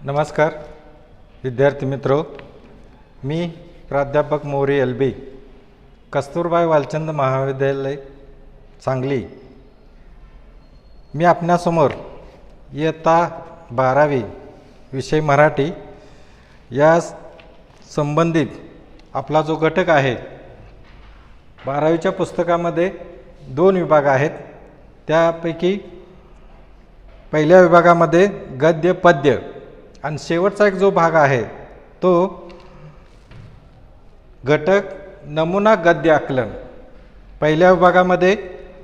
नमस्कार विद्यार्थी मित्रो, मी प्राध्यापक मोरे LB, कस्तुरबाई वालचंद महाविद्यालय सांगली। मी आपणासमोर इयत्ता 12वी विषय मराठी या संबंधित आपला जो घटक आहे, 12वीच्या पुस्तकामध्ये 2 विभाग आहेत। त्यापैकी पहिल्या विभागामध्ये गद्य पद्य आणि शेवटचा एक जो भाग आहे तो घटक नमुना गद्य आकलन। पहिल्या विभागामध्ये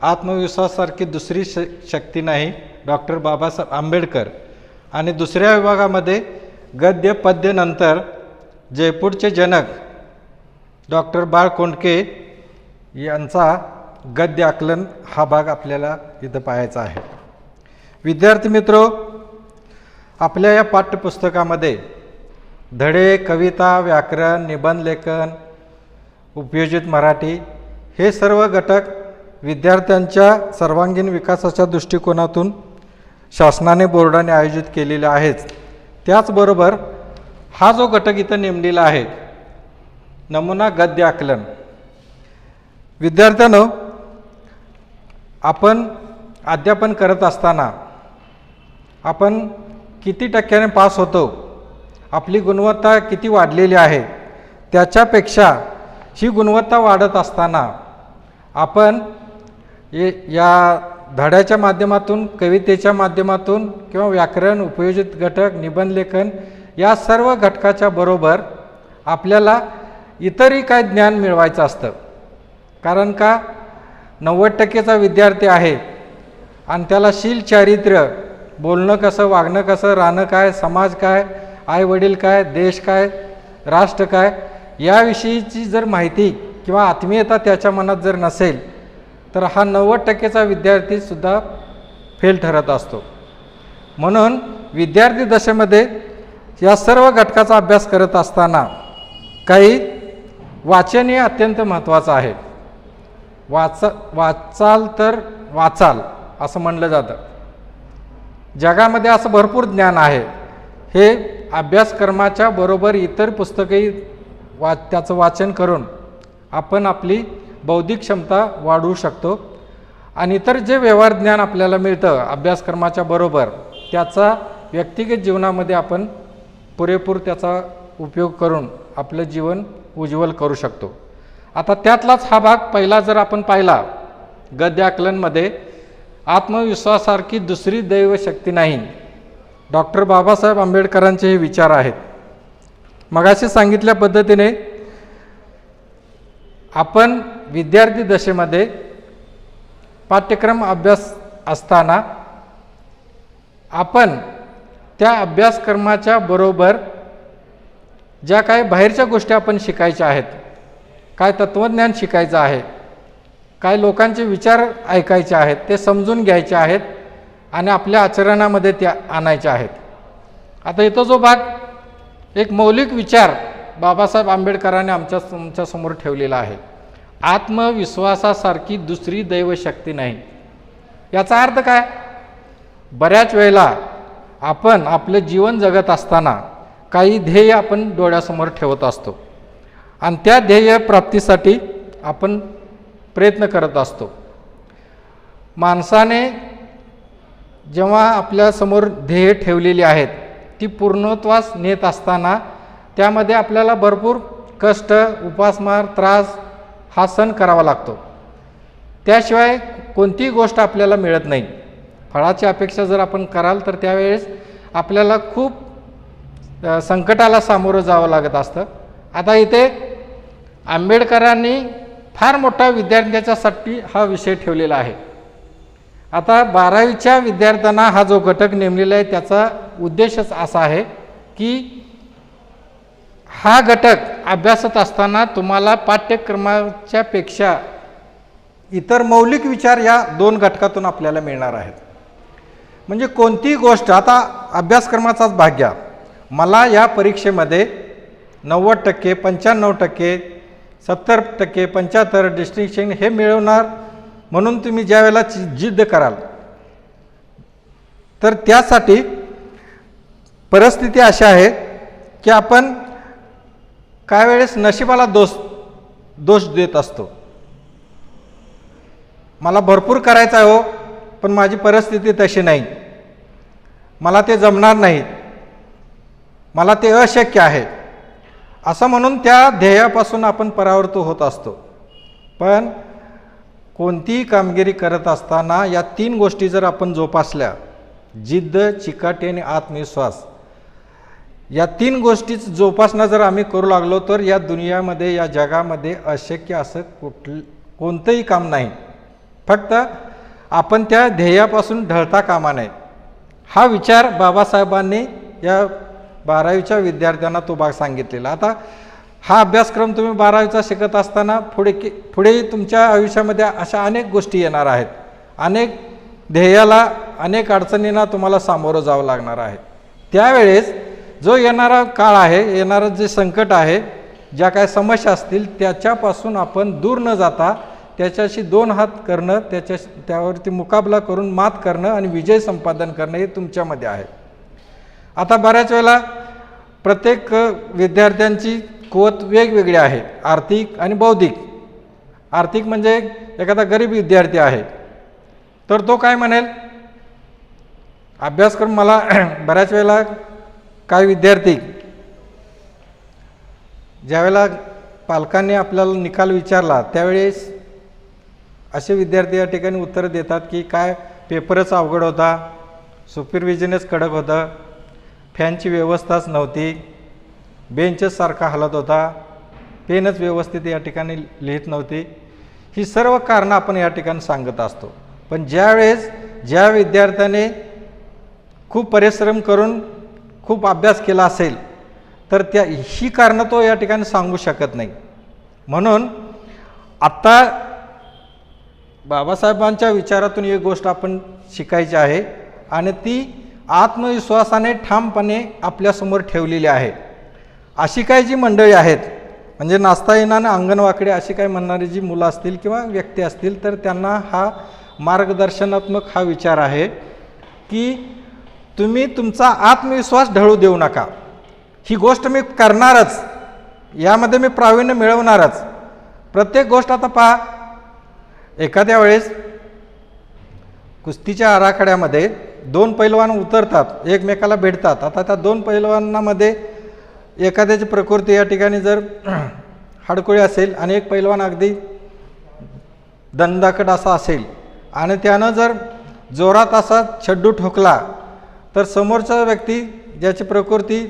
आत्मविश्वासासारखी दुसरी शक्ती नाही, डॉक्टर बाबासाहेब आंबेडकर, आणि दुसऱ्या विभागामध्ये गद्य पद्य नंतर जयपूरचे जनक डॉक्टर बाळ कोंडके यांचा गद्य आकलन हा भाग आपल्याला इथं पाहायचा आहे। विद्यार्थी मित्रो, आपल्या या पाठ्यपुस्तकामध्ये धडे, कविता, व्याकरण, निबंध लेखन, उपयोजित मराठी हे सर्व घटक विद्यार्थ्यांच्या सर्वांगीण विकासाच्या दृष्टिकोनातून शासनाने बोर्डाने आयोजित केलेले आहेत। त्याचबरोबर हा जो घटक इथं नेमलेला आहे, नमुना गद्य आकलन, विद्यार्थ्यांनो, आपण अध्यापन करत असताना आपण किती टक्क्याने पास होतो, आपली गुणवत्ता किती वाढलेली आहे, त्याच्यापेक्षा ही गुणवत्ता वाढत असताना आपण या धड्याच्या माध्यमातून, कवितेच्या माध्यमातून किंवा व्याकरण, उपयोजित घटक, निबंध लेखन या सर्व घटकाच्या बरोबर आपल्याला इतरही काय ज्ञान मिळवायचं असतं। कारण का 90% विद्यार्थी आहे आणि त्याला शील, चारित्र्य, बोलणं कसं, वागणं कसं, राहणं काय, समाज काय, आई वडील काय, देश काय, राष्ट्र काय याविषयीची जर माहिती किंवा आत्मीयता त्याच्या मनात जर नसेल तर हा 90% विद्यार्थीसुद्धा फेल ठरत असतो। म्हणून विद्यार्थी दशेमध्ये या सर्व घटकाचा अभ्यास करत असताना काही वाचन हे अत्यंत महत्त्वाचं आहे। वाचाल तर वाचाल असं म्हणलं जातं। जगामध्ये असं भरपूर ज्ञान आहे, हे अभ्यासक्रमाच्या बरोबर इतर पुस्तकही त्याचं वाचन करून आपण आपली बौद्धिक क्षमता वाढवू शकतो आणि इतर जे व्यवहार ज्ञान आपल्याला मिळतं अभ्यासक्रमाच्या बरोबर त्याचा व्यक्तिगत जीवनामध्ये आपण पुरेपूर त्याचा उपयोग करून आपलं जीवन उज्ज्वल करू शकतो। आता त्यातलाच हा भाग पहिला जर आपण पाहिला, गद्य आकलनमध्ये आत्मविश्वासासारखी दुसरी दैव शक्ती नाही, डॉक्टर बाबासाहेब आंबेडकरांचे हे विचार आहेत। मगाशी सांगितल्या पद्धतीने आपण विद्यार्थी दशेमध्ये पाठ्यक्रम अभ्यास असताना आपण त्या अभ्यासक्रमाच्या बरोबर ज्या काही बाहेरच्या गोष्टी आपण शिकायच्या आहेत, काय तत्त्वज्ञान शिकायचं आहे, काय लोकांचे विचार ऐकायचे आहेत, ते समजून घ्यायचे आहेत आणि आपल्या आचरणामध्ये त्या आणायचे आहेत। आता इथं जो भाग एक मौलिक विचार बाबासाहेब आंबेडकरांनी आमच्या समोर ठेवलेला आहे, आत्मविश्वासासारखी दुसरी दैवशक्ती नाही। याचा अर्थ काय? बऱ्याच वेळेला आपण आपले जीवन जगत असताना काही ध्येय आपण डोळ्यासमोर ठेवत असतो आणि त्या ध्येय प्राप्तीसाठी आपण प्रयत्न करत असतो। माणसाने जेव्हा आपल्यासमोर ध्येय ठेवलेली आहेत ती पूर्णत्वास नेत असताना त्यामध्ये आपल्याला भरपूर कष्ट, उपासमार, त्रास हा सहन करावा लागतो। त्याशिवाय कोणतीही गोष्ट आपल्याला मिळत नाही। फळाची अपेक्षा जर आपण कराल तर त्यावेळेस आपल्याला खूप संकटाला सामोरं जावं लागत असतं। आता इथे आंबेडकरांनी फार मोठा विद्यार्थ्याच्यासाठी हा विषय ठेवलेला आहे। आता 12वीच्या विद्यार्थ्यांना हा जो घटक नेमलेला आहे त्याचा उद्देशच असा आहे की हा घटक अभ्यासत असताना तुम्हाला पाठ्यक्रमाच्या पेक्षा इतर मौलिक विचार या 2 घटकातून आपल्याला मिळणार आहेत। म्हणजे कोणतीही गोष्ट, आता अभ्यासक्रमाचाच भाग घ्या, मला या परीक्षेमध्ये 90%, 95%, 70%, 75% डिस्टिंक्शन हे मिळवणार म्हणून तुम्ही ज्या वेळेला जिद्द कराल तर त्यासाठी परिस्थिती अशी आहे की आपण काही वेळेस नशिबाला दोष देत असतो. मला भरपूर करायचं आहे हो, पण माझी परिस्थिती तशी नाही, मला ते जमणार नाही, मला ते अशक्य आहे, असं म्हणून त्या ध्येयापासून आपण परावृत्त होत असतो. पण कोणतीही कामगिरी करत असताना या 3 गोष्टी जर आपण जोपासल्या, जिद्द, चिकाटी आणि आत्मविश्वास, या 3 गोष्टीच जोपासना जर आम्ही करू लागलो तर या दुनियामध्ये, या जगामध्ये अशक्य असं कोणतंही काम नाही. फक्त आपण त्या ध्येयापासून ढळता कामा नये. हा विचार बाबासाहेबांनी या 12वीच्या विद्यार्थ्यांना तो भाग सांगितलेला. आता हा अभ्यासक्रम तुम्ही 12वीचा शिकत असताना पुढे तुमच्या आयुष्यामध्ये अशा अनेक गोष्टी येणार आहेत, अनेक ध्येयाला, अनेक अडचणींना तुम्हाला सामोरं जावं लागणार आहे. त्यावेळेस जो येणारा काळ आहे, येणारं जे संकट आहे, ज्या काय समस्या असतील त्याच्यापासून आपण दूर न जाता त्याच्याशी 2 हात करणं, त्यावरती मुकाबला करून मात करणं आणि विजय संपादन करणं हे तुमच्यामध्ये आहे. आता बऱ्याच वेळेला प्रत्येक विद्यार्थ्यांची कुवत वेगवेगळी आहे, आर्थिक आणि बौद्धिक. आर्थिक म्हणजे एखादा गरीब विद्यार्थी आहे तर तो काय म्हणेल, अभ्यासक्रम मला बऱ्याच वेळेला काही विद्यार्थी ज्यावेळेला पालकांनी आपल्याला निकाल विचारला त्यावेळेस असे विद्यार्थी या ठिकाणी उत्तर देतात की काय पेपरच अवघड होता, सुपरविजनच कडक होतं, फॅनची व्यवस्थाच नव्हती, बेंचच सारखा हलत होता, पेनच व्यवस्थित या ठिकाणी लिहित नव्हती. ही सर्व कारणं आपण या ठिकाणी सांगत असतो. पण ज्या विद्यार्थ्याने खूप परिश्रम करून खूप अभ्यास केला असेल तर ही कारणं तो या ठिकाणी सांगू शकत नाही. म्हणून आत्ता बाबासाहेबांच्या विचारातून एक गोष्ट आपण शिकायची आहे आणि ती आत्मविश्वासाने ठामपणे आपल्यासमोर ठेवलेली आहे. अशी काही जी मंडळी आहेत, म्हणजे नाचता येणार अंगणवाकडे अशी काही म्हणणारी जी मुलं असतील किंवा व्यक्ती असतील तर त्यांना हा मार्गदर्शनात्मक हा विचार आहे की तुम्ही तुमचा आत्मविश्वास ढळू देऊ नका. ही गोष्ट मी करणारच, यामध्ये मी प्रावीण्य मिळवणारच. प्रत्येक गोष्ट आता पहा, एखाद्या वेळेस कुस्तीच्या आराखड्यामध्ये 2 पैलवान उतरतात, एकमेकाला भेटतात. आता त्या 2 पैलवानामध्ये एखाद्याची प्रकृती या ठिकाणी जर हडकुळी असेल आणि एक पैलवान अगदी दंडाकट असा असेल आणि त्यानं जर जोरात असा छड्डू ठोकला तर समोरचा व्यक्ती ज्याची प्रकृती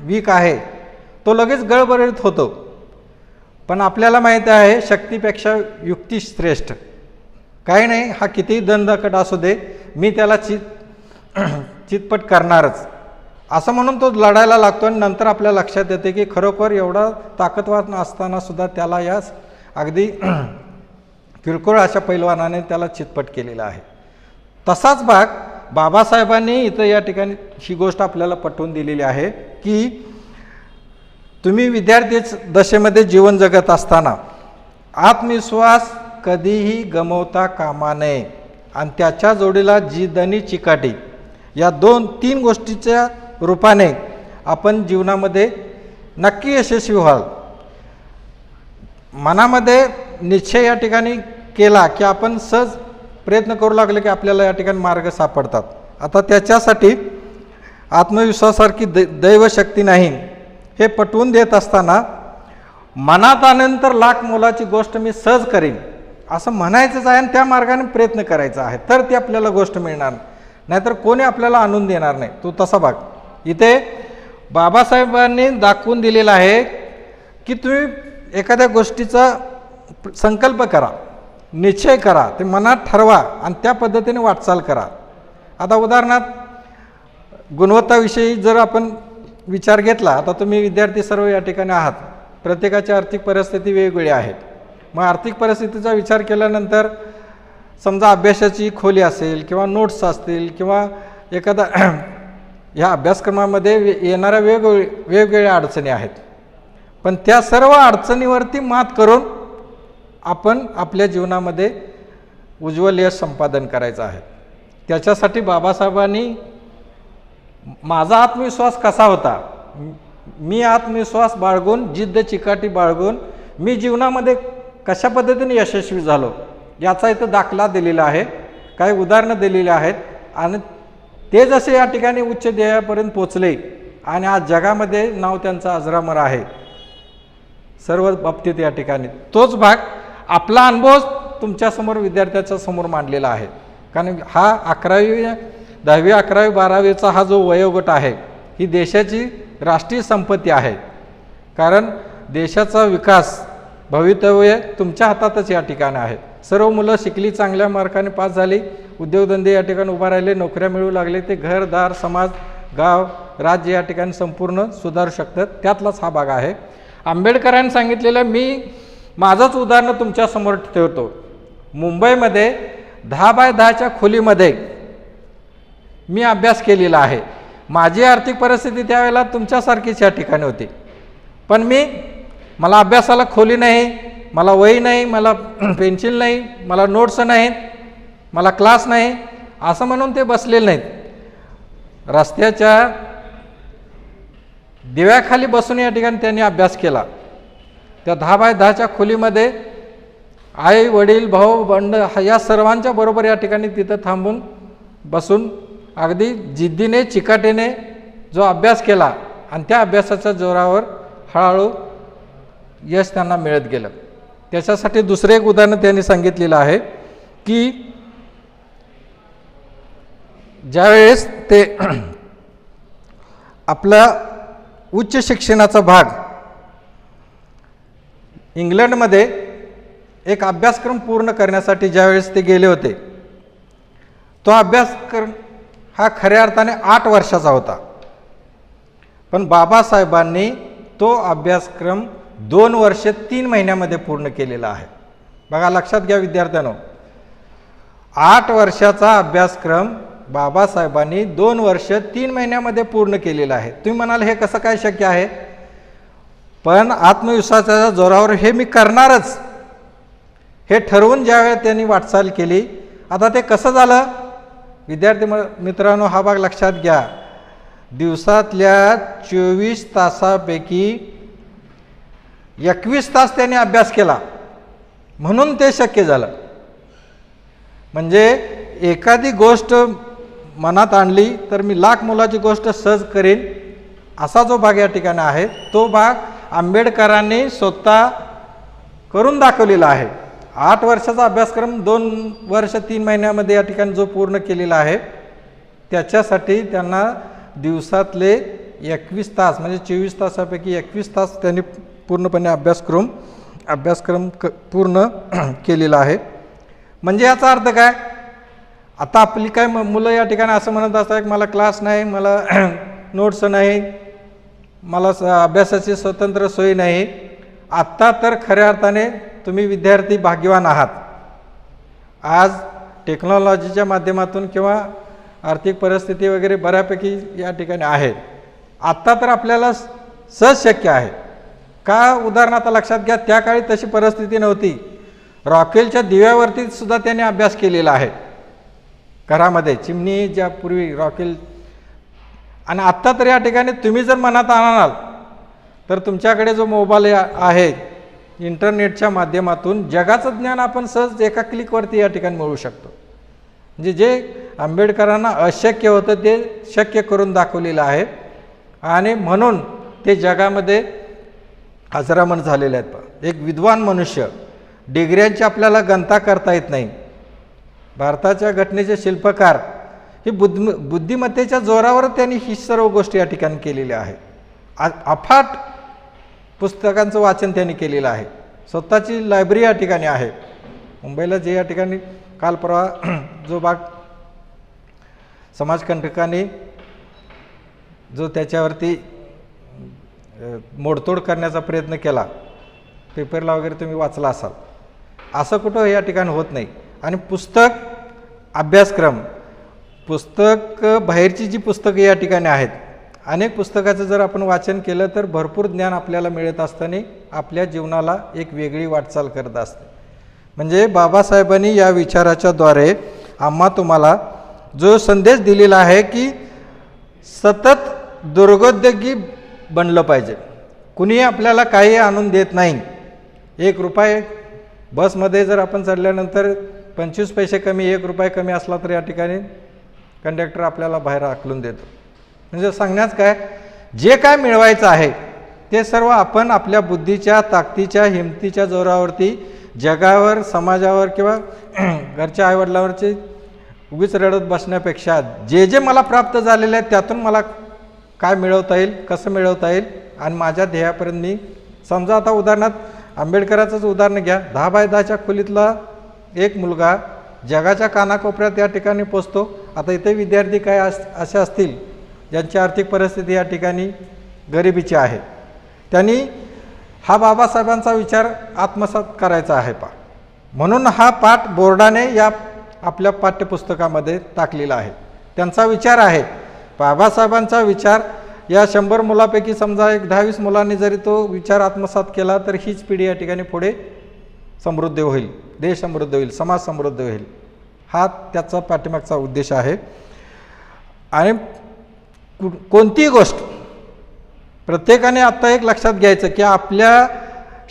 वीक आहे तो लगेच गळबळीत होतो. पण आपल्याला माहिती आहे शक्तीपेक्षा युक्ती श्रेष्ठ. काही नाही, हा कितीही दंडाकट असू दे, मी त्याला चितपट करणारच, असं म्हणून तो लढायला लागतो. आणि नंतर आपल्या लक्षात येते की खरोखर एवढा ताकदवान असताना सुद्धा त्याला या अगदी किरकोळ अशा पैलवानाने त्याला चितपट केलेला आहे. तसाच भाग बाबासाहेबांनी इथं या ठिकाणी ही गोष्ट आपल्याला पटवून दिलेली आहे की तुम्ही विद्यार्थी दशेमध्ये जीवन जगत असताना आत्मविश्वास कधीही गमवता कामा नये आणि त्याच्या जोडीला जिद्द आणि चिकाटी या 2-3 गोष्टीच्या रूपाने आपण जीवनामध्ये नक्की यशस्वी व्हाल. मनामध्ये निश्चय या ठिकाणी केला की आपण सहज प्रयत्न करू लागले की आपल्याला या ठिकाणी मार्ग सापडतात. आता त्याच्यासाठी आत्मविश्वासासारखी दैवशक्ती नाही हे पटवून देत असताना मनात आल्यानंतर लाख मोलाची गोष्ट मी सहज करीन असं म्हणायचंच आहे आणि त्या मार्गाने प्रयत्न करायचा आहे, तर ती आपल्याला गोष्ट मिळणार. नाहीतर कोणी आपल्याला आणून देणार नाही. तो तसा भाग इथे बाबासाहेबांनी दाखवून दिलेला आहे की तुम्ही एखाद्या गोष्टीचा संकल्प करा, निश्चय करा, ते मनात ठरवा आणि त्या पद्धतीने वाटचाल करा. आता उदाहरणार्थ गुणवत्ताविषयी जर आपण विचार घेतला, आता तुम्ही विद्यार्थी सर्व या ठिकाणी आहात, प्रत्येकाची आर्थिक परिस्थिती वेगवेगळी आहे. मग आर्थिक परिस्थितीचा विचार केल्यानंतर समजा अभ्यासाची खोली असेल किंवा नोट्स असतील किंवा एखादा ह्या अभ्यासक्रमामध्ये येणाऱ्या वेगवेगळ्या अडचणी आहेत, पण त्या सर्व अडचणीवरती मात करून आपण आपल्या जीवनामध्ये उज्ज्वल यश संपादन करायचं आहे. त्याच्यासाठी बाबासाहेबांनी माझा आत्मविश्वास कसा होता, मी आत्मविश्वास बाळगून, जिद्द चिकाटी बाळगून मी जीवनामध्ये कशा पद्धतीने यशस्वी झालो याचा इथं दाखला दिलेला आहे, काही उदाहरणं दिलेली आहेत. आणि ते जसे या ठिकाणी उच्च ध्येयापर्यंत पोचले आणि आज जगामध्ये नाव त्यांचं अजरामर आहे सर्व बाबतीत. या ठिकाणी तोच भाग आपला अनुभव तुमच्यासमोर विद्यार्थ्याच्या समोर मांडलेला आहे. कारण हा 11वी 10वी 11वी 12वीचा हा जो वयोगट आहे ही देशाची राष्ट्रीय संपत्ती आहे. कारण देशाचा विकास भवितव्य तुमच्या हातातच या ठिकाणी आहे. सर्व मुलं शिकली, चांगल्या मार्काने पास झाली, उद्योगधंदे या ठिकाणी उभा राहिले, नोकऱ्या मिळू लागले, ते घरदार, समाज, गाव, राज्य या ठिकाणी संपूर्ण सुधारू शकतात. त्यातलाच हा भाग आहे. आंबेडकरांनी सांगितलेलं मी माझंच उदाहरण तुमच्यासमोर ठेवतो. मुंबईमध्ये 10x10च्या खोलीमध्ये मी अभ्यास केलेला आहे. माझी आर्थिक परिस्थिती त्यावेळेला तुमच्यासारखीच या ठिकाणी होती, पण मला अभ्यासाला खोली नाही, मला वही नाही, मला पेन्सिल नाही, मला नोट्स नाहीत, मला क्लास नाही असं म्हणून ते बसलेले नाहीत. रस्त्याच्या दिव्याखाली बसून या ठिकाणी त्यांनी अभ्यास केला. त्या 10x10च्या खोलीमध्ये आई, वडील, भाऊ, बंड या सर्वांच्या बरोबर या ठिकाणी तिथं थांबून बसून अगदी जिद्दीने चिकाटीने जो अभ्यास केला आणि त्या अभ्यासाच्या जोरावर हळूहळू यश त्यांना मिळत गेलं. त्याच्यासाठी दुसरे एक उदाहरण त्यांनी सांगितलेलं आहे की ज्यावेळेस ते आपला उच्च शिक्षणाचा भाग इंग्लंडमध्ये एक अभ्यासक्रम पूर्ण करण्यासाठी ज्यावेळेस ते गेले होते, तो अभ्यासक्रम हा खऱ्या अर्थाने 8 वर्षाचा होता. पण बाबासाहेबांनी तो अभ्यासक्रम 2 वर्ष 3 महिन्यामध्ये पूर्ण केलेला आहे. बघा, लक्षात घ्या विद्यार्थ्यांनो, 8 वर्षाचा अभ्यासक्रम बाबासाहेबांनी 2 वर्ष 3 महिन्यामध्ये पूर्ण केलेला आहे. तुम्ही म्हणाल हे कसं काय शक्य आहे? पण आत्मविश्वासाच्या जोरावर हे मी करणारच हे ठरवून ज्यावेळेस त्यांनी वाटचाल केली. आता ते कसं झालं विद्यार्थी मित्रांनो, हा भाग लक्षात घ्या. दिवसातल्या 24 तासापैकी 21 तास त्यांनी अभ्यास केला म्हणून ते शक्य झालं. म्हणजे एखादी गोष्ट मनात आणली तर मी लाख मोलाची गोष्ट सहज करेन असा जो भाग या ठिकाणी आहे तो भाग आंबेडकरांनी स्वतः करून दाखवलेला आहे. 8 वर्षाचा अभ्यासक्रम 2 वर्ष 3 महिन्यामध्ये या ठिकाणी जो पूर्ण केलेला आहे त्याच्यासाठी त्यांना दिवसातले 21 तास म्हणजे 24 तासापैकी 21 तास त्यांनी पूर्णपणे अभ्यासक्रम पूर्ण केलेला आहे. म्हणजे याचा अर्थ काय? आता आपली काय मुलं या ठिकाणी असं म्हणत असतात की मला क्लास नाही, मला नोट्स नाही, मला अभ्यासाची स्वतंत्र सोय नाही. आत्ता तर खऱ्या अर्थाने तुम्ही विद्यार्थी भाग्यवान आहात. आज टेक्नॉलॉजीच्या माध्यमातून किंवा आर्थिक परिस्थिती वगैरे बऱ्यापैकी या ठिकाणी आहे. आत्ता तर आपल्याला सहज शक्य आहे. का? उदाहरणार्थ लक्षात घ्या, त्या काळी तशी परिस्थिती नव्हती. रॉकेलच्या दिव्यावरती सुद्धा त्यांनी अभ्यास केलेला आहे घरामध्ये, चिमणी ज्या पूर्वी रॉकेल. आणि आत्ता तर या ठिकाणी तुम्ही जर मनात आणाल तर तुमच्याकडे जो मोबाईल आहे इंटरनेटच्या माध्यमातून जगाचं ज्ञान आपण सहज एका क्लिकवरती या ठिकाणी मिळवू शकतो. म्हणजे जे आंबेडकरांना अशक्य होतं ते शक्य करून दाखवलेलं आहे आणि म्हणून ते जगामध्ये अजरामर झालेले आहेत. एक विद्वान मनुष्य, डिग्र्यांची आपल्याला गणता करता येत नाही. भारताच्या घटनेचे शिल्पकार हे बुद्धिमत्तेच्या जोरावर त्यांनी ही सर्व गोष्टी या ठिकाणी केलेल्या आहे. अफाट पुस्तकांचं वाचन त्यांनी केलेलं आहे. स्वतःची लायब्ररी या ठिकाणी आहे. मुंबईला जे या ठिकाणी काल परवा जो भाग समाजकंटकांनी जो त्याच्यावरती मोडतोड करण्याचा प्रयत्न केला, पेपरला वगैरे तुम्ही वाचला असाल, असं कुठं या ठिकाणी होत नाही. आणि पुस्तक, अभ्यासक्रम, पुस्तक बाहेरची जी पुस्तकं या ठिकाणी आहेत, अनेक पुस्तकाचं जर आपण वाचन केलं तर भरपूर ज्ञान आपल्याला मिळत असताना आपल्या जीवनाला एक वेगळी वाटचाल करत असते. म्हणजे बाबासाहेबांनी या विचाराच्या द्वारे आम्हा तुम्हाला जो संदेश दिलेला आहे की सतत दुर्गोद्योगी बनलं पाहिजे. कुणीही आपल्याला काही आणून देत नाही. 1 रुपये बसमध्ये जर आपण चढल्यानंतर 25 पैसे कमी 1 रुपये कमी असला तर या ठिकाणी कंडक्टर आपल्याला बाहेर हाकलून देतो. म्हणजे सांगण्यास काय, जे काय मिळवायचं आहे ते सर्व आपण आपल्या बुद्धीच्या, ताकदीच्या, हिमतीच्या जोरावरती जगावर, समाजावर किंवा घरच्या आईवडिलावरचे उगीच रडत बसण्यापेक्षा जे जे मला प्राप्त झालेले आहे त्यातून मला काय मिळवता येईल, कसं मिळवता येईल आणि माझ्या ध्येयापर्यंत मी, समजा आता उदाहरणार्थ आंबेडकराचंच उदाहरण घ्या. 10 बाय 10च्या खोलीतला एक मुलगा जगाच्या कानाकोपऱ्यात या ठिकाणी पोचतो. आता इथे विद्यार्थी काय असे असतील ज्यांची आर्थिक परिस्थिती या ठिकाणी गरिबीची आहे, त्यांनी हा बाबासाहेबांचा विचार आत्मसात करायचा आहे म्हणून हा पाठ बोर्डाने या आपल्या पाठ्यपुस्तकामध्ये टाकलेला आहे. त्यांचा विचार आहे, बाबासाहेबांचा विचार या 100 मुलापैकी समजा एक 10-20 मुलांनी जरी तो विचार आत्मसात केला तर हीच पिढी या ठिकाणी पुढे समृद्ध होईल, देश समृद्ध होईल, समाज समृद्ध होईल. हा त्याचा पाठीमागचा उद्देश आहे. आणि कोणतीही गोष्ट प्रत्येकाने आता एक लक्षात घ्यायचं की आपल्या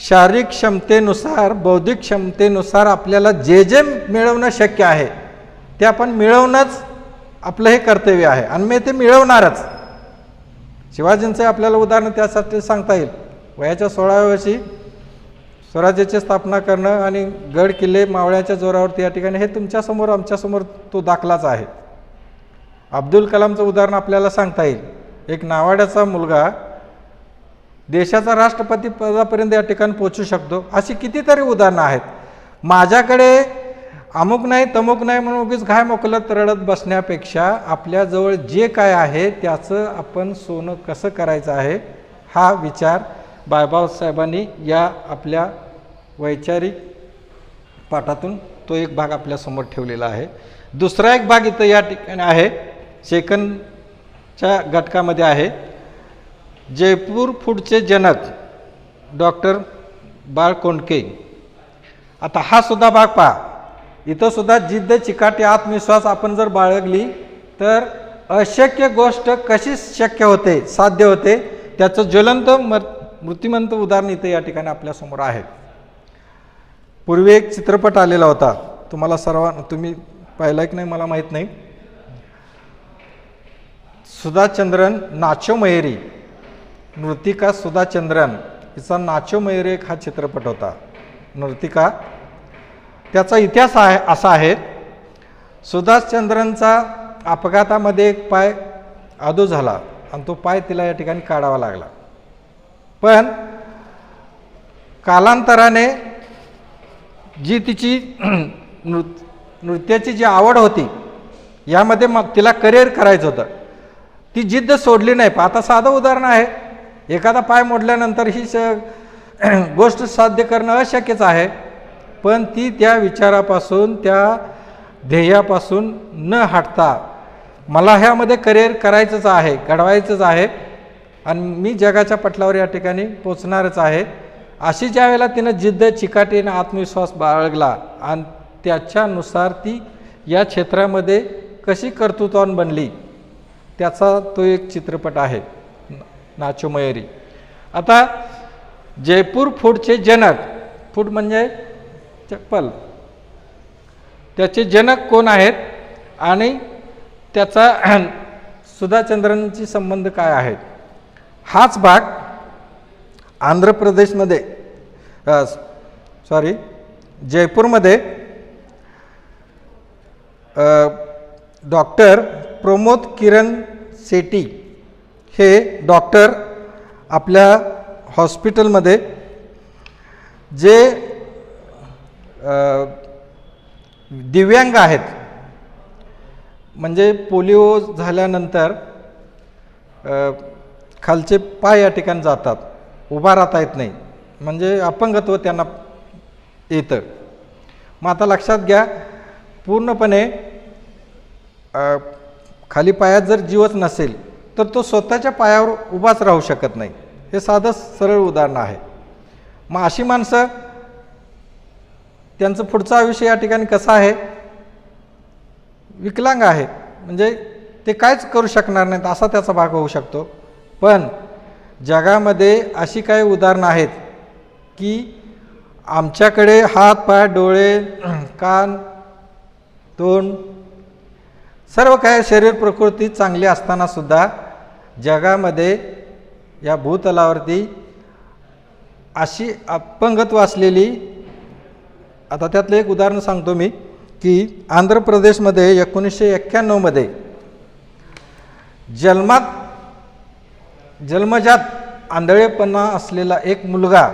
शारीरिक क्षमतेनुसार, बौद्धिक क्षमतेनुसार आपल्याला जे जे मिळवणं शक्य आहे ते आपण मिळवणंच आपलं हे कर्तव्य आहे आणि मी ते मिळवणारच. शिवाजींचं आपल्याला उदाहरण त्यासाठी सांगता येईल. वयाच्या 16व्या वर्षी स्वराज्याची स्थापना करणं आणि गड किल्ले मावळ्याच्या जोरावरती या ठिकाणी हे तुमच्यासमोर, आमच्यासमोर तो दाखलाच आहे. अब्दुल कलामचं उदाहरण आपल्याला सांगता येईल. एक नावाड्याचा मुलगा देशाचा राष्ट्रपती पदापर्यंत या ठिकाणी पोचू शकतो. अशी कितीतरी उदाहरणं आहेत. माझ्याकडे अमुक नाही तमुक नाही म्हणून उगीच घाय मोकलत रडत बसण्यापेक्षा आपल्याजवळ जे काय आहे त्याचं आपण सोनं कसं करायचं आहे हा विचार बाबासाहेबांनी या आपल्या वैचारिक पाठातून तो एक भाग आपल्यासमोर ठेवलेला आहे. दुसरा एक भाग इथं या ठिकाणी आहे, सेकंडच्या घटकामध्ये आहे. जयपूर फूडचे जनक डॉक्टर बाळ कोंडके. आता हा सुद्धा भाग पहा. इथं सुद्धा जिद्द, चिकाटी, आत्मविश्वास आपण जर बाळगली तर अशक्य गोष्ट कशी शक्य होते, साध्य होते, त्याचं ज्वलंत मूर्तिमंत उदाहरण इथं या ठिकाणी आपल्यासमोर आहे. पूर्वी एक चित्रपट आलेला होता, तुम्हाला सर्वांना, तुम्ही पाहिला की नाही मला माहीत नाही. सुधाचंद्रन नाचो मयुरी, नृतिका सुधाचंद्रन हिचा नाचो मयुरी एक हा चित्रपट होता. नृतिका, त्याचा इतिहास आहे असा आहे, सुधाचंद्रनचा अपघातामध्ये एक पाय आदू झाला आणि तो पाय तिला या ठिकाणी काढावा लागला. पण कालांतराने जी तिची नृत्याची जी आवड होती यामध्ये मग तिला करिअर करायचं होतं, ती जिद्द सोडली नाही. आता साधं उदाहरण आहे, एखादा पाय मोडल्यानंतर ही गोष्ट साध्य करणं अशक्यच आहे, पण ती त्या विचारापासून, त्या ध्येयापासून न हटता मला ह्यामध्ये करिअर करायचंच आहे, घडवायचंच आहे आणि मी जगाच्या पटलावर या ठिकाणी पोचणारच आहे, अशी ज्या वेळेला तिनं जिद्द, चिकाटीने आत्मविश्वास बाळगला आणि त्याच्यानुसार ती या क्षेत्रामध्ये कशी कर्तृत्वान बनली त्याचा तो एक चित्रपट आहे, नाचो मयुरी. आता जयपूर फूडचे जनक, फूड म्हणजे चप्पल, त्याचे जनक कोण आहेत आणि त्याचा सुधाचंद्रनशी संबंध काय आहेत, हाच भाग आंध्र प्रदेशमध्ये, जयपूरमध्ये डॉक्टर प्रमोद किरण सेठी हे डॉक्टर आपल्या हॉस्पिटलमध्ये जे दिव्यांग आहेत, म्हणजे पोलिओ झाल्यानंतर खालचे पाय या ठिकाणी जातात, उभा राहता येत नाही, म्हणजे अपंगत्व त्यांना येतं. मग आता लक्षात घ्या, पूर्णपणे खाली पायात जर जीवच नसेल तर तो स्वतःच्या पायावर उभाच राहू शकत नाही. हे साधं सरळ उदाहरण आहे. मग अशी माणसं, त्यांचं पुढचं आयुष्य या ठिकाणी कसं आहे, विकलांग आहे, म्हणजे ते काहीच करू शकणार नाहीत असा त्याचा भाग होऊ शकतो. पण जगामध्ये अशी काही उदाहरणं आहेत की आमच्याकडे हात पाय डोळे कान तोंड सर्व काही शरीर प्रकृती चांगली असतानासुद्धा जगामध्ये या भूतलावरती अशी अपंगत्व असलेली, आता त्यातलं एक उदाहरण सांगतो मी की आंध्र प्रदेशमध्ये 1991मध्ये जन्मजात आंधळेपणा असलेला एक मुलगा,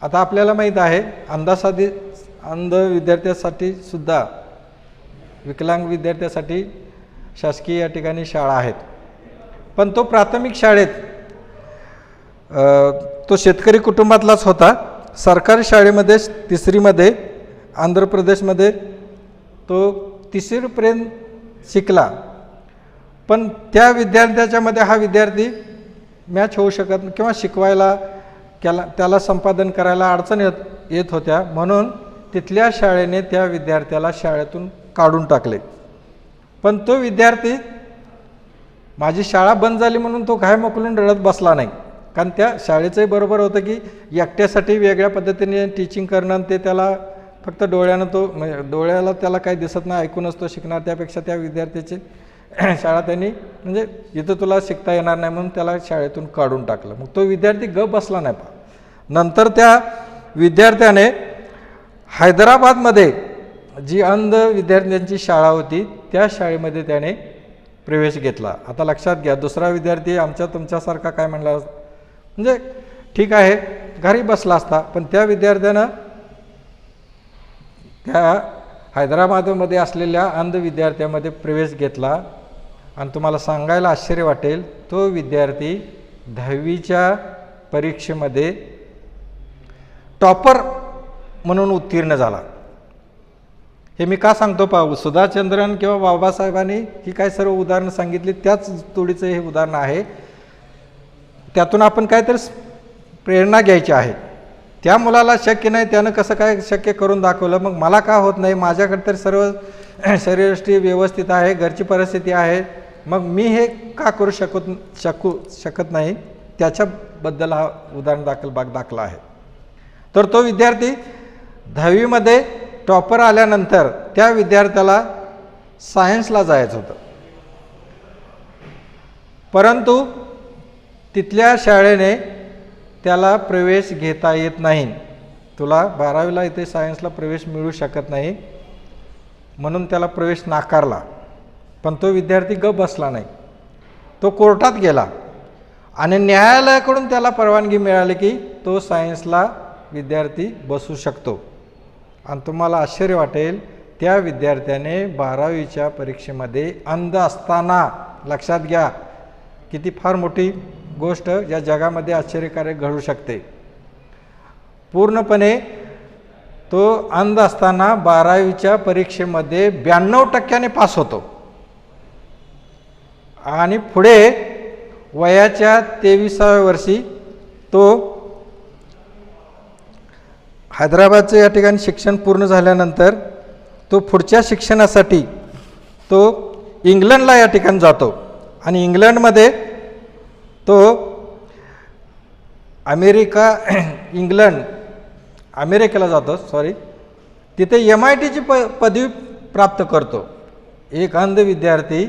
आता आपल्याला माहीत आहे अंध विद्यार्थ्यांसाठी सुद्धा, विकलांग विद्यार्थ्यांसाठी शासकीय या ठिकाणी शाळा आहेत, पण तो प्राथमिक शाळेत तो शेतकरी कुटुंबातलाच होता. सरकारी शाळेमध्ये तिसरीमध्ये आंध्र प्रदेशमध्ये तो तिसरीपर्यंत शिकला. पण त्या विद्यार्थ्याच्यामध्ये हा विद्यार्थी मॅच होऊ शकत नाही किंवा शिकवायला त्याला संपादन करायला अडचण येत होत्या, म्हणून तिथल्या शाळेने त्या विद्यार्थ्याला शाळेतून काढून टाकले. पण तो विद्यार्थी माझी शाळा बंद झाली म्हणून तो घाय मोकलून रडत बसला नाही, कारण त्या शाळेचंही बरोबर होतं की एकट्यासाठी वेगळ्या पद्धतीने टीचिंग करणं, ते त्याला फक्त डोळ्यानं डोळ्याला त्याला काही दिसत नाही, ऐकूनच तो शिकणार. त्यापेक्षा त्या विद्यार्थ्याची शाळा त्यांनी म्हणजे इथं तुला शिकता येणार नाही म्हणून त्याला शाळेतून काढून टाकलं. मग तो विद्यार्थी गप बसला नाही. नंतर त्या विद्यार्थ्याने हैदराबादमध्ये जी अंध विद्यार्थ्यांची शाळा होती त्या शाळेमध्ये त्याने प्रवेश घेतला. आता लक्षात घ्या, दुसरा विद्यार्थी तुमच्यासारखा काय म्हणला, म्हणजे ठीक आहे घरी बसला असता, पण त्या विद्यार्थ्यानं त्या हैदराबादमध्ये असलेल्या अंध विद्यार्थ्यामध्ये प्रवेश घेतला. आणि तुम्हाला सांगायला आश्चर्य वाटेल, तो विद्यार्थी 10वीच्या परीक्षेमध्ये टॉपर म्हणून उत्तीर्ण झाला. हे मी का सांगतो पाहू, सुधाचंद्रन किंवा बाबासाहेबांनी ही काय सर्व उदाहरणं सांगितली, त्याच तोडीचं हे उदाहरण आहे. त्यातून आपण काहीतरी प्रेरणा घ्यायची आहे. त्या मुलाला शक्य नाही, त्यानं कसं काय शक्य करून दाखवलं, मग मला का होत नाही, माझ्याकडे तर सर्व शरीरयष्टी व्यवस्थित आहे, घरची परिस्थिती आहे, मग मी हे का करू शकत नाही, त्याच्याबद्दल हा उदाहरण दाखला आहे. तर तो विद्यार्थी 10वीमध्ये टॉपर आल्यानंतर त्या विद्यार्थ्याला सायन्सला जायचं होतं, परंतु तिथल्या शाळेने त्याला प्रवेश घेता येत नाही, तुला 12वीला इथे सायन्सला प्रवेश मिळू शकत नाही म्हणून त्याला प्रवेश नाकारला. पण तो विद्यार्थी गप बसला नाही, तो कोर्टात गेला आणि न्यायालयाकडून त्याला परवानगी मिळाली की तो सायन्सला विद्यार्थी बसू शकतो. आणि तुम्हाला आश्चर्य वाटेल, त्या विद्यार्थ्याने 12वीच्या परीक्षेमध्ये अंध असताना, लक्षात घ्या किती फार मोठी गोष्ट या जगामध्ये आश्चर्यकारक घडू शकते, पूर्णपणे तो अंध असताना 12वीच्या परीक्षेमध्ये 92% पास होतो. आणि पुढे वयाच्या 23व्या वर्षी तो हैदराबादचं या ठिकाणी शिक्षण पूर्ण झाल्यानंतर तो पुढच्या शिक्षणासाठी तो इंग्लंडला या ठिकाणी जातो. आणि इंग्लंडमध्ये तो अमेरिकेला जातो, तिथे MITची पदवी प्राप्त करतो. एक अंध विद्यार्थी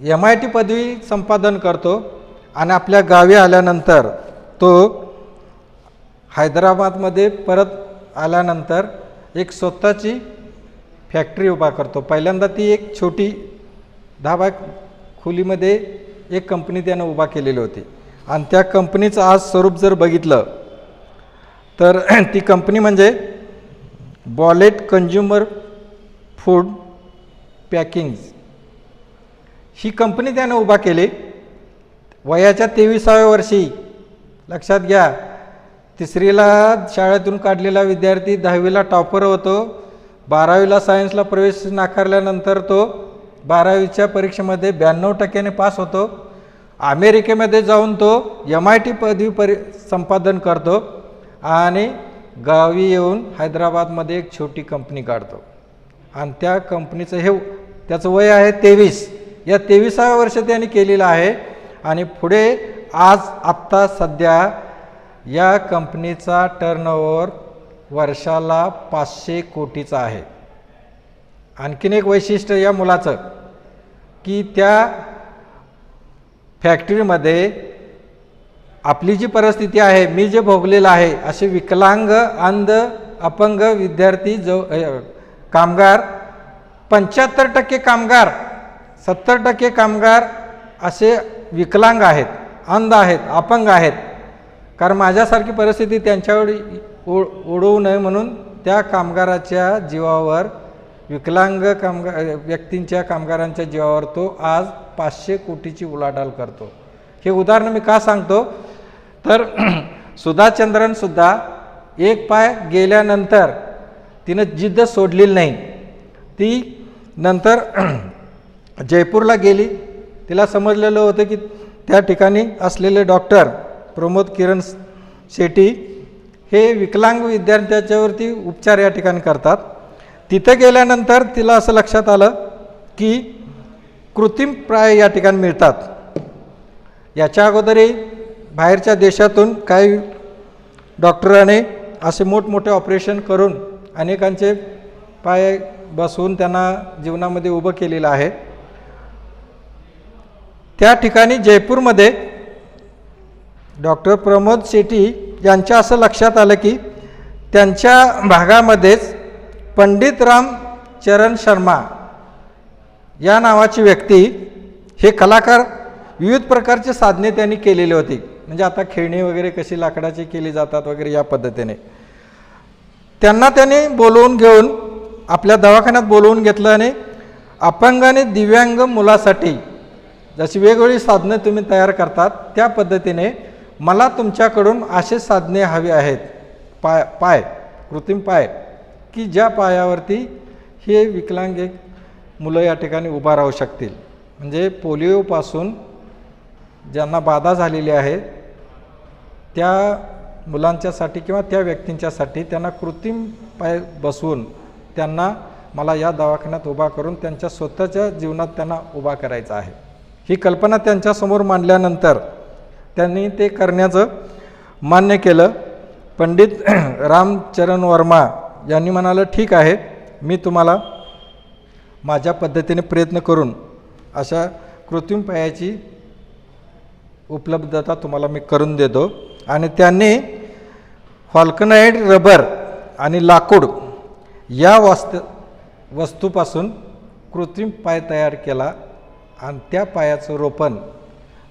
MIT पदवी संपादन करतो आणि आपल्या गावी आल्यानंतर तो हैदराबादमध्ये परत आल्यानंतर एक स्वतःची फॅक्टरी उभा करतो. पहिल्यांदा ती एक छोटी 10 बाय खोलीमध्ये एक कंपनी त्यानं उभा केलेली होती. आणि त्या कंपनीचं आज स्वरूप जर बघितलं तर ती कंपनी म्हणजे बॉलेट कंझ्युमर फूड पॅकिंग ही कंपनी त्यानं उभा केली. वयाच्या 23व्या वर्षी, लक्षात घ्या, तिसरीला शाळेतून काढलेला विद्यार्थी 10वीला टॉपर होतो, 12वीला सायन्सला प्रवेश नाकारल्यानंतर तो 12वीच्या परीक्षेमध्ये 92% पास होतो. अमेरिकेमध्ये जाऊन तो MIT पदवी संपादन करतो आणि गावी येऊन हैदराबादमध्ये एक छोटी कंपनी काढतो. आणि त्या कंपनीचं त्याचं वय आहे 23. या 23व्या वर्ष त्यांनी केलेलं आहे आणि पुढे आत्ता सध्या या कंपनीचा टर्नओव्हर वर्षाला 500 कोटीचा आहे. आणखीन एक वैशिष्ट्य या मुलाचं की त्या फॅक्टरीमध्ये आपली जी परिस्थिती आहे, मी जे भोगलेलं आहे, असे विकलांग, अंध, अपंग विद्यार्थी कामगार 75% कामगार, 70% कामगार असे विकलांग आहेत, अंध आहेत, अपंग आहेत. कारण माझ्यासारखी परिस्थिती त्यांच्यावर ओढवू नये म्हणून त्या कामगाराच्या जीवावर, विकलांग व्यक्तींच्या कामगारांच्या जीवावर तो आज 500 कोटीची उलाढाल करतो. हे उदाहरण मी का सांगतो तर सुधा चंद्रनसुद्धा एक पाय गेल्यानंतर तिनं जिद्द सोडलेली नाही. ती नंतर जयपूरला गेली. तिला समजलेलं होतं की त्या ठिकाणी असलेले डॉक्टर प्रमोद किरण शेट्टी हे विकलांग विद्यार्थ्याच्यावरती उपचार या ठिकाणी करतात. तिथे गेल्यानंतर तिला असं लक्षात आलं की कृत्रिम पाय या ठिकाणी मिळतात. याच्या अगोदरही बाहेरच्या देशातून काही डॉक्टरांनी असे मोठमोठे ऑपरेशन करून अनेकांचे पाय बसवून त्यांना जीवनामध्ये उभं केलेलं आहे. त्या ठिकाणी जयपूरमध्ये डॉक्टर प्रमोद शेट्टी यांच्या असं लक्षात आलं की त्यांच्या भागामध्येच पंडित रामचरण शर्मा या नावाची व्यक्ती, हे कलाकार, विविध प्रकारचे साधने त्यांनी केलेली होती. म्हणजे आता खेळणी वगैरे कशी लाकडाची केली जातात वगैरे या पद्धतीने त्यांना त्यांनी बोलवून घेऊन आपल्या दवाखान्यात बोलवून घेतलं आणि अपंग आणि दिव्यांग मुलासाठी जशी वेगवेगळी साधनं तुम्ही तयार करतात त्या पद्धतीने मला तुमच्याकडून असे साधने हवे आहेत, पाय कृत्रिम पाय, की ज्या पायावरती हे विकलांग मुलं या ठिकाणी उभा राहू शकतील. म्हणजे पोलिओपासून ज्यांना बाधा झालेली आहे त्या मुलांच्यासाठी किंवा त्या व्यक्तींच्यासाठी त्यांना कृत्रिम पाय बसवून त्यांना मला या दवाखान्यात उभा करून त्यांच्या स्वतःच्या जीवनात त्यांना उभा करायचा आहे. ही कल्पना त्यांच्यासमोर मांडल्यानंतर त्यांनी ते करण्याचं मान्य केलं. पंडित रामचरण वर्मा यांनी म्हणालं, ठीक आहे, मी तुम्हाला माझ्या पद्धतीने प्रयत्न करून अशा कृत्रिम पायाची उपलब्धता तुम्हाला मी करून देतो. आणि त्यांनी व्हल्कनाइड रबर आणि लाकूड या वस्तूपासून कृत्रिम पाय तयार केला आणि त्या पायाचं रोपण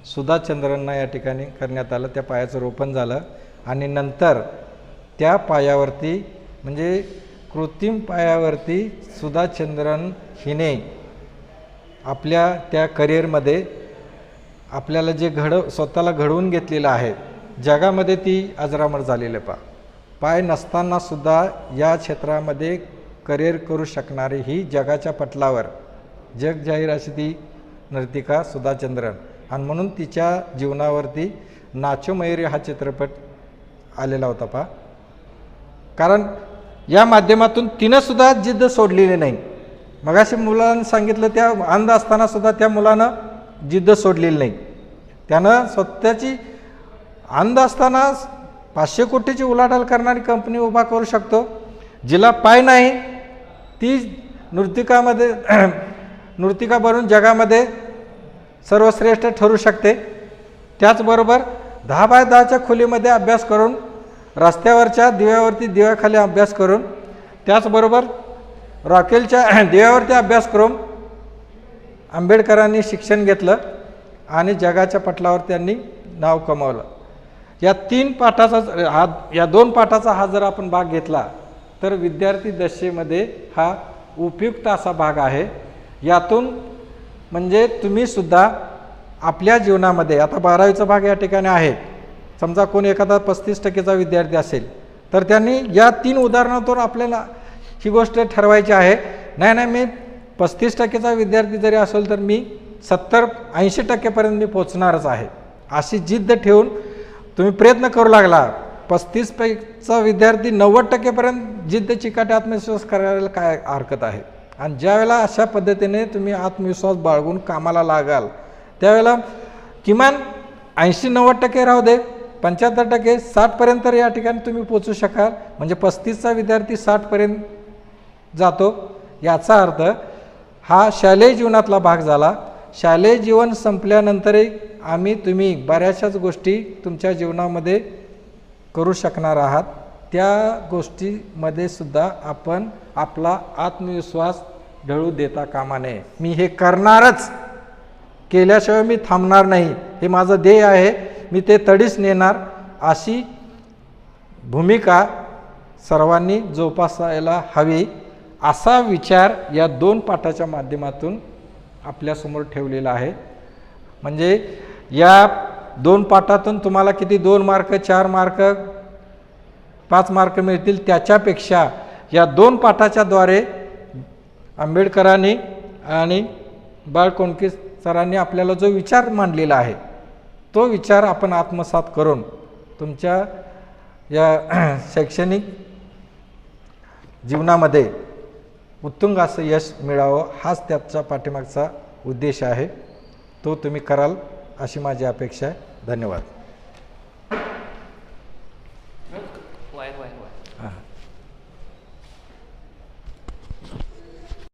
सुधा चंद्रनना या ठिकाणी करण्यात आलं. त्या पायाचं रोपण झालं आणि नंतर त्या पायावरती म्हणजे कृत्रिम पायावरती सुधा चंद्रन हिने आपल्या त्या करिअरमध्ये आपल्याला जे स्वतःला घडवून घेतलेलं आहे, जगामध्ये ती अजरामर झालेलं पाय नसतानासुद्धा या क्षेत्रामध्ये करिअर करू शकणारी ही जगाच्या पटलावर जग जाहीर अशी ती नर्तिका सुधा चंद्रन. आणि म्हणून तिच्या जीवनावरती नाचो मयुरी हा चित्रपट आलेला होता कारण या माध्यमातून तिनंसुद्धा जिद्द सोडलेली नाही. मगाशी मुलांनी सांगितलं त्या अंध असतानासुद्धा त्या मुलानं जिद्द सोडलेली नाही. त्यानं स्वतःची अंध असताना 500 कोटीची उलाढाल करणारी कंपनी उभा करू शकतो. जिला पाय नाही ती नृतिका बनून जगामध्ये सर्वश्रेष्ठ ठरू शकते. त्याचबरोबर 10 बाय 10च्या खोलीमध्ये अभ्यास करून, रस्त्यावरच्या दिव्यावरती दिव्याखाली अभ्यास करून, त्याचबरोबर रॉकेलच्या दिव्यावरती अभ्यास करून आंबेडकरांनी शिक्षण घेतलं आणि जगाच्या पटलावर त्यांनी नाव कमावलं. या 2 पाठाचा हा जर आपण भाग घेतला तर विद्यार्थी दशेमध्ये हा उपयुक्त असा भाग आहे. यातून म्हणजे तुम्हीसुद्धा आपल्या जीवनामध्ये, आता 12वीचा भाग या ठिकाणी आहे, समजा कोणी एखादा 35% विद्यार्थी असेल तर त्यांनी या 3 उदाहरणातून आपल्याला ही गोष्ट ठरवायची आहे. नाही मी 35% विद्यार्थी जरी असेल तर मी 70-80% मी पोचणारच आहे अशी जिद्द ठेवून तुम्ही प्रयत्न करू लागला. 35% विद्यार्थी 90% जिद्द चिकाटी आत्मविश्वास करायला काय हरकत आहे. आणि ज्यावेळेला अशा पद्धतीने तुम्ही आत्मविश्वास बाळगून कामाला लागाल त्यावेळेला किमान 80-90% राहू दे, 75%, 60% तर या ठिकाणी तुम्ही पोचू शकाल. म्हणजे 35चा विद्यार्थी 60पर्यंत जातो. याचा अर्थ हा शालेय जीवनातला भाग झाला. शालेय जीवन संपल्यानंतरही तुम्ही बऱ्याचशाच गोष्टी तुमच्या जीवनामध्ये करू शकणार आहात. त्या गोष्टीमध्ये सुद्धा आपण आपला आत्मविश्वास ढळू देता कामा नये. मी हे करणारच, केल्याशिवाय मी थांबणार नाही, हे माझं ध्येय आहे, मी ते तडीस नेणार, अशी भूमिका सर्वांनी जोपासायला हवी. असा विचार या 2 पाठाच्या माध्यमातून आपल्यासमोर ठेवलेला आहे. म्हणजे या 2 पाठातून तुम्हाला किती 2 मार्क, 4 मार्क, 5 मार्क मिळतील, त्याच्यापेक्षा या 2 पाठाच्या द्वारे आंबेडकरांनी आणि बाळ कोंडके सरांनी आपल्याला जो विचार मांडलेला आहे तो विचार आपण आत्मसात करून तुमच्या या शैक्षणिक जीवनामध्ये उत्तुंग असं यश मिळावं, हाच त्याच्या पाठीमागचा उद्देश आहे. तो तुम्ही कराल अशी माझी अपेक्षा आहे. धन्यवाद.